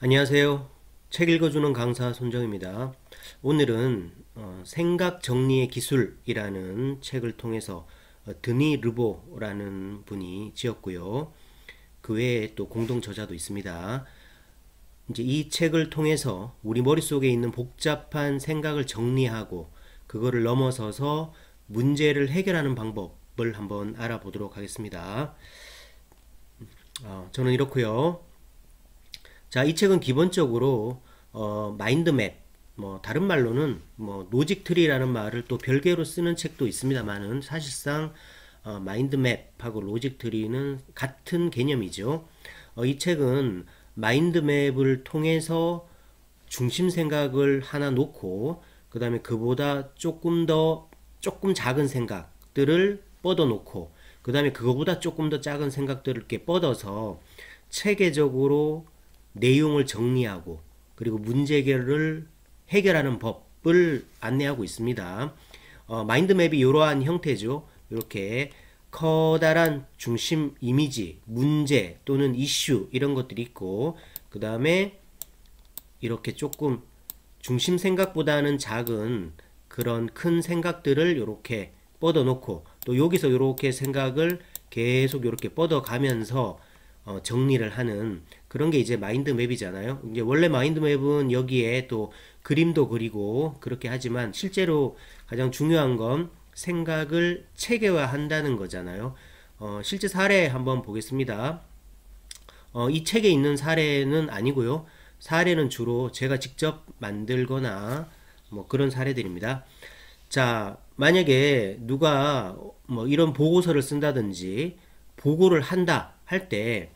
안녕하세요. 책 읽어주는 강사 손정입니다. 오늘은 생각 정리의 기술이라는 책을 통해서 드니 르보라는 분이 지었고요. 그 외에 또 공동 저자도 있습니다. 이제 이 책을 통해서 우리 머릿속에 있는 복잡한 생각을 정리하고 그거를 넘어서서 문제를 해결하는 방법을 한번 알아보도록 하겠습니다. 저는 이렇고요. 자, 이 책은 기본적으로 마인드맵, 다른 말로는 로직 트리라는 말을 또 별개로 쓰는 책도 있습니다만은 사실상 마인드맵하고 로직 트리는 같은 개념이죠. 이 책은 마인드맵을 통해서 중심 생각을 하나 놓고 그 다음에 그보다 조금 작은 생각들을 뻗어 놓고 그 다음에 그거보다 조금 더 작은 생각들을 이렇게 뻗어서 체계적으로 내용을 정리하고 그리고 문제 해결을 해결하는 법을 안내하고 있습니다. 마인드맵이 이러한 형태죠. 이렇게 커다란 중심 이미지, 문제 또는 이슈 이런 것들이 있고 그 다음에 이렇게 조금 중심 생각보다는 작은 그런 큰 생각들을 이렇게 뻗어 놓고 또 여기서 이렇게 생각을 계속 이렇게 뻗어 가면서 정리를 하는 그런 게 이제 마인드맵이잖아요. 이제 원래 마인드맵은 여기에 또 그림도 그리고 그렇게 하지만 실제로 가장 중요한 건 생각을 체계화한다는 거잖아요. 실제 사례 한번 보겠습니다. 이 책에 있는 사례는 아니고요. 사례는 주로 제가 직접 만들거나 뭐 그런 사례들입니다. 자, 만약에 누가 뭐 이런 보고서를 쓴다든지 보고를 한다 할 때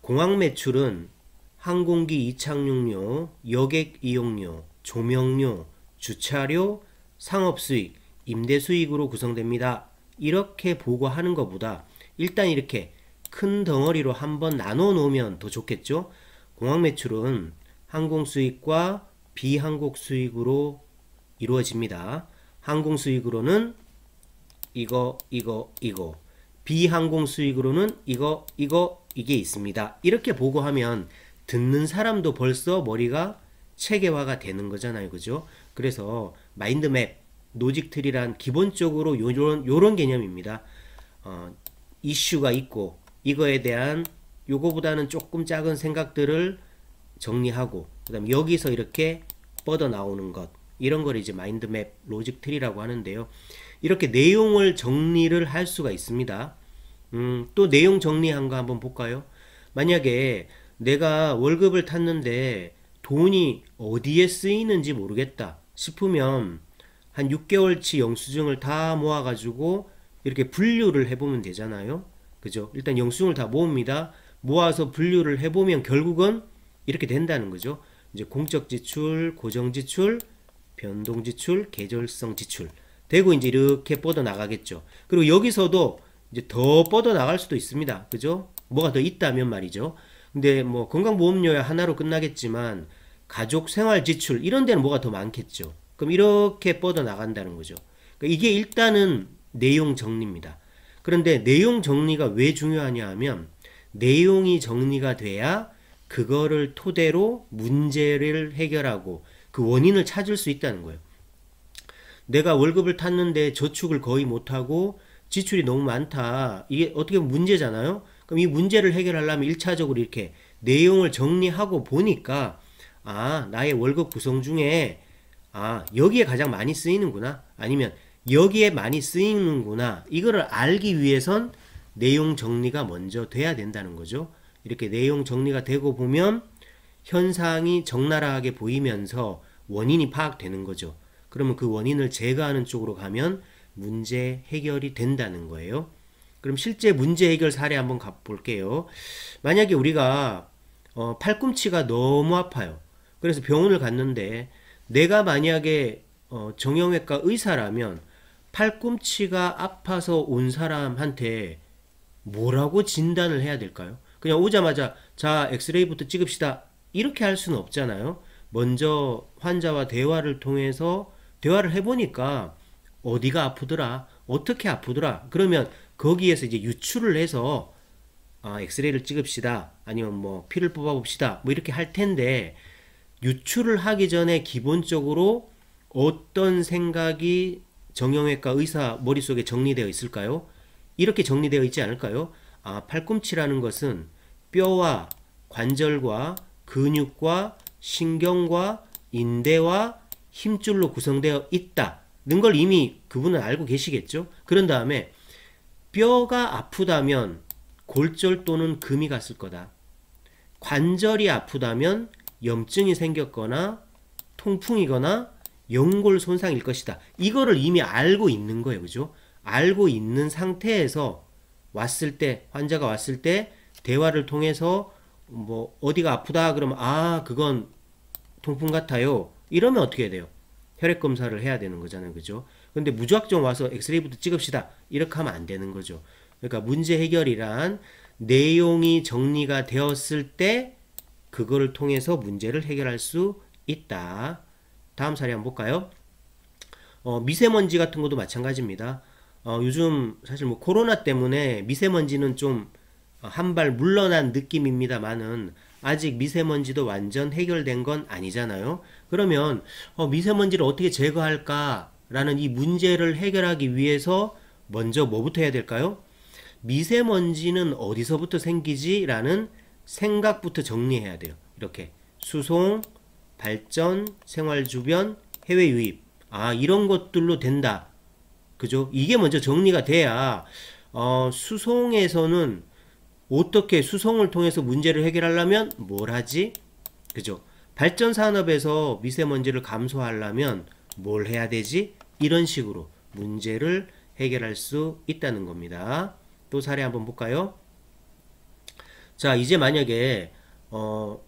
공항 매출은 항공기 이착륙료, 여객 이용료, 조명료, 주차료, 상업수익, 임대수익으로 구성됩니다. 이렇게 보고하는 것보다 일단 이렇게 큰 덩어리로 한번 나눠 놓으면 더 좋겠죠. 공항 매출은 항공수익과 비항공수익으로 이루어집니다. 항공수익으로는 이거 비항공 수익으로는 이게 있습니다. 이렇게 보고하면 듣는 사람도 벌써 머리가 체계화가 되는 거잖아요. 그죠? 그래서 마인드맵, 노직트리란 기본적으로 요런 개념입니다. 이슈가 있고 이거에 대한 요거보다는 조금 작은 생각들을 정리하고 그다음 여기서 이렇게 뻗어 나오는 것 이런 걸 이제 마인드맵, 로직트리라고 하는데요. 이렇게 내용을 정리를 할 수가 있습니다. 또 내용 정리한 거 한번 볼까요? 만약에 내가 월급을 탔는데 돈이 어디에 쓰이는지 모르겠다 싶으면 한 6개월치 영수증을 다 모아가지고 이렇게 분류를 해보면 되잖아요. 그죠? 일단 영수증을 다 모읍니다. 모아서 분류를 해보면 결국은 이렇게 된다는 거죠. 이제 공적 지출, 고정 지출, 변동 지출, 계절성 지출. 되고 이제 이렇게 뻗어 나가겠죠. 그리고 여기서도 이제 더 뻗어 나갈 수도 있습니다. 그죠? 뭐가 더 있다면 말이죠. 근데 뭐 건강보험료야 하나로 끝나겠지만 가족 생활 지출 이런 데는 뭐가 더 많겠죠. 그럼 이렇게 뻗어 나간다는 거죠. 그러니까 이게 일단은 내용 정리입니다. 그런데 내용 정리가 왜 중요하냐 하면 내용이 정리가 돼야 그거를 토대로 문제를 해결하고 그 원인을 찾을 수 있다는 거예요. 내가 월급을 탔는데 저축을 거의 못하고 지출이 너무 많다. 이게 어떻게 보면 문제잖아요. 그럼 이 문제를 해결하려면 1차적으로 이렇게 내용을 정리하고 보니까 나의 월급 구성 중에 여기에 가장 많이 쓰이는구나. 아니면 여기에 많이 쓰이는구나. 이거를 알기 위해선 내용 정리가 먼저 돼야 된다는 거죠. 이렇게 내용 정리가 되고 보면 현상이 적나라하게 보이면서 원인이 파악되는 거죠. 그러면 그 원인을 제거하는 쪽으로 가면 문제 해결이 된다는 거예요. 그럼 실제 문제 해결 사례 한번 가볼게요. 만약에 우리가 팔꿈치가 너무 아파요. 그래서 병원을 갔는데 내가 만약에 정형외과 의사라면 팔꿈치가 아파서 온 사람한테 뭐라고 진단을 해야 될까요? 그냥 오자마자 자 엑스레이부터 찍읍시다 이렇게 할 수는 없잖아요. 먼저 환자와 대화를 통해서 대화를 해보니까 어디가 아프더라 어떻게 아프더라 그러면 거기에서 이제 유추를 해서 엑스레이를 찍읍시다. 아니면 뭐 피를 뽑아봅시다. 뭐 이렇게 할 텐데 유출을 하기 전에 기본적으로 어떤 생각이 정형외과 의사 머릿속에 정리되어 있을까요? 이렇게 정리되어 있지 않을까요? 팔꿈치라는 것은 뼈와 관절과 근육과 신경과 인대와 힘줄로 구성되어 있다는 걸 이미 그분은 알고 계시겠죠? 그런 다음에 뼈가 아프다면 골절 또는 금이 갔을 거다. 관절이 아프다면 염증이 생겼거나 통풍이거나 연골 손상일 것이다. 이거를 이미 알고 있는 거예요. 그죠? 알고 있는 상태에서 왔을 때, 환자가 왔을 때 대화를 통해서 뭐 어디가 아프다 그러면 그건 통풍 같아요. 이러면 어떻게 해야 돼요? 혈액 검사를 해야 되는 거잖아요. 그죠? 근데 무작정 와서 엑스레이부터 찍읍시다. 이렇게 하면 안 되는 거죠. 그러니까 문제 해결이란 내용이 정리가 되었을 때 그거를 통해서 문제를 해결할 수 있다. 다음 사례 한번 볼까요? 미세먼지 같은 것도 마찬가지입니다. 요즘 사실 뭐 코로나 때문에 미세먼지는 좀 한 발 물러난 느낌입니다만은 아직 미세먼지도 완전 해결된 건 아니잖아요. 그러면 미세먼지를 어떻게 제거할까라는 이 문제를 해결하기 위해서 먼저 뭐부터 해야 될까요? 미세먼지는 어디서부터 생기지? 라는 생각부터 정리해야 돼요. 이렇게 수송, 발전, 생활 주변, 해외 유입 이런 것들로 된다. 그죠? 이게 먼저 정리가 돼야 수송에서는 어떻게 수송을 통해서 문제를 해결하려면 뭘 하지? 그죠? 발전 산업에서 미세먼지를 감소하려면 뭘 해야 되지? 이런 식으로 문제를 해결할 수 있다는 겁니다. 또 사례 한번 볼까요? 자, 이제 만약에 뭐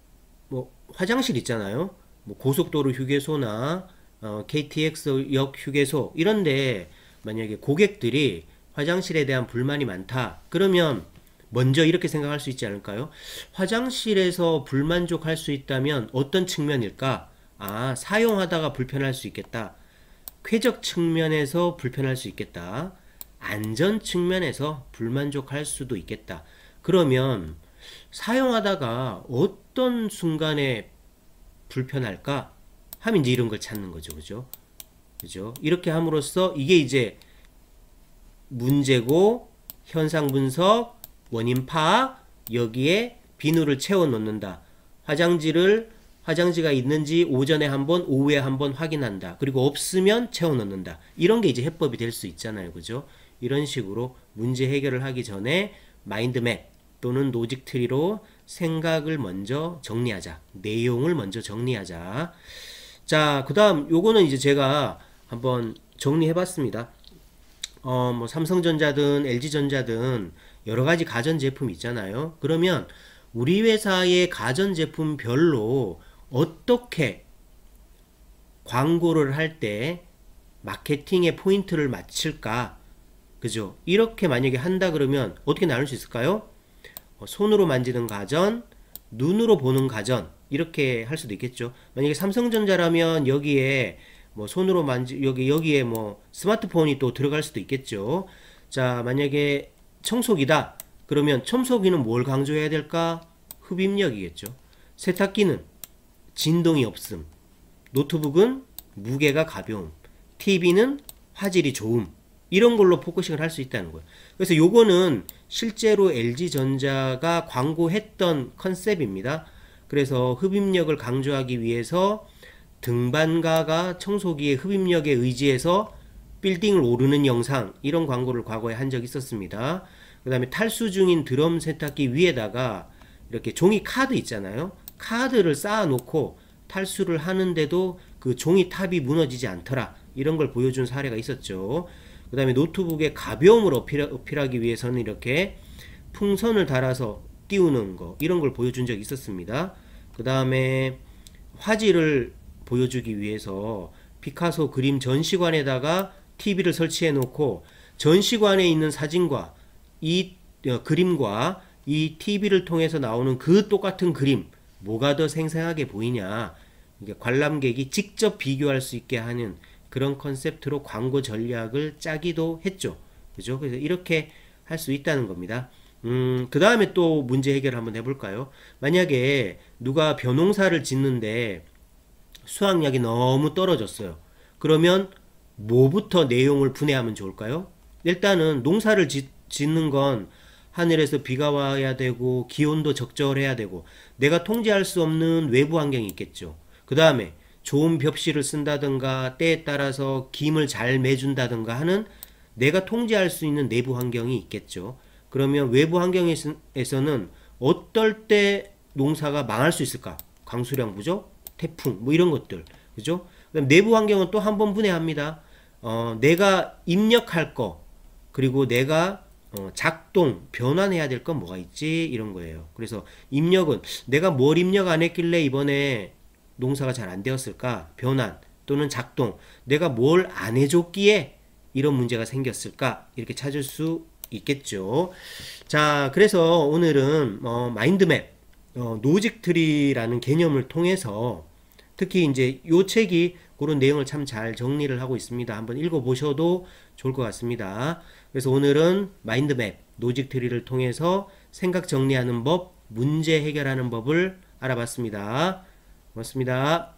화장실 있잖아요. 뭐 고속도로 휴게소나 KTX역 휴게소 이런데 만약에 고객들이 화장실에 대한 불만이 많다. 그러면 먼저 이렇게 생각할 수 있지 않을까요? 화장실에서 불만족할 수 있다면 어떤 측면일까? 사용하다가 불편할 수 있겠다. 쾌적 측면에서 불편할 수 있겠다. 안전 측면에서 불만족할 수도 있겠다. 그러면 사용하다가 어떤 순간에 불편할까? 하면 이제 이런 걸 찾는 거죠. 그죠? 그죠? 이렇게 함으로써 이게 이제 문제고 현상 분석, 원인 파악, 여기에 비누를 채워 놓는다. 화장지가 있는지 오전에 한번, 오후에 한번 확인한다. 그리고 없으면 채워 넣는다. 이런 게 이제 해법이 될 수 있잖아요. 그죠? 이런 식으로 문제 해결을 하기 전에 마인드맵 또는 로직 트리로 생각을 먼저 정리하자. 내용을 먼저 정리하자. 자, 그 다음 요거는 이제 제가 한번 정리해 봤습니다. 뭐 삼성전자든 LG전자든 여러 가지 가전제품 있잖아요. 그러면 우리 회사의 가전제품별로 어떻게 광고를 할 때 마케팅의 포인트를 맞출까? 그죠? 이렇게 만약에 한다 그러면 어떻게 나눌 수 있을까요? 손으로 만지는 가전, 눈으로 보는 가전 이렇게 할 수도 있겠죠. 만약에 삼성전자라면 여기에 뭐 손으로 여기에 뭐 스마트폰이 또 들어갈 수도 있겠죠. 자, 만약에 청소기다. 그러면 청소기는 뭘 강조해야 될까? 흡입력이겠죠. 세탁기는 진동이 없음. 노트북은 무게가 가벼움. TV는 화질이 좋음. 이런 걸로 포커싱을 할 수 있다는 거예요. 그래서 요거는 실제로 LG전자가 광고했던 컨셉입니다. 그래서 흡입력을 강조하기 위해서 등반가가 청소기의 흡입력에 의지해서 빌딩을 오르는 영상, 이런 광고를 과거에 한 적이 있었습니다. 그 다음에 탈수 중인 드럼 세탁기 위에다가 이렇게 종이 카드 있잖아요. 카드를 쌓아 놓고 탈수를 하는데도 그 종이 탑이 무너지지 않더라. 이런 걸 보여준 사례가 있었죠. 그 다음에 노트북의 가벼움을 어필하기 위해서는 이렇게 풍선을 달아서 띄우는 거, 이런 걸 보여준 적이 있었습니다. 그 다음에 화질을 보여주기 위해서 피카소 그림 전시관에다가 TV를 설치해 놓고 전시관에 있는 사진과 이 그림과 이 TV를 통해서 나오는 그 똑같은 그림, 뭐가 더 생생하게 보이냐, 관람객이 직접 비교할 수 있게 하는 그런 컨셉트로 광고 전략을 짜기도 했죠. 그죠? 그래서 이렇게 할 수 있다는 겁니다. 그 다음에 또 문제 해결 한번 해볼까요? 만약에 누가 벼농사를 짓는데 수확량이 너무 떨어졌어요. 그러면 뭐부터 내용을 분해하면 좋을까요? 일단은 농사를 짓는 건 하늘에서 비가 와야 되고 기온도 적절해야 되고 내가 통제할 수 없는 외부 환경이 있겠죠. 그 다음에 좋은 벽실을 쓴다든가 때에 따라서 김을 잘 매준다든가 하는 내가 통제할 수 있는 내부 환경이 있겠죠. 그러면 외부 환경에서는 어떨 때 농사가 망할 수 있을까? 강수량 부족, 태풍, 뭐 이런 것들. 그죠? 그다음 내부 환경은 또 한 번 분해합니다. 내가 입력할 거, 그리고 내가 작동, 변환해야 될 건 뭐가 있지? 이런 거예요. 그래서 입력은 내가 뭘 입력 안 했길래 이번에 농사가 잘 안 되었을까? 변환 또는 작동, 내가 뭘 안 해줬기에 이런 문제가 생겼을까? 이렇게 찾을 수 있겠죠. 자, 그래서 오늘은 마인드맵, 노직트리라는 개념을 통해서 특히 이제 요 책이 그런 내용을 참 잘 정리를 하고 있습니다. 한번 읽어보셔도 좋을 것 같습니다. 그래서 오늘은 마인드맵, 노직트리를 통해서 생각 정리하는 법, 문제 해결하는 법을 알아봤습니다. 고맙습니다.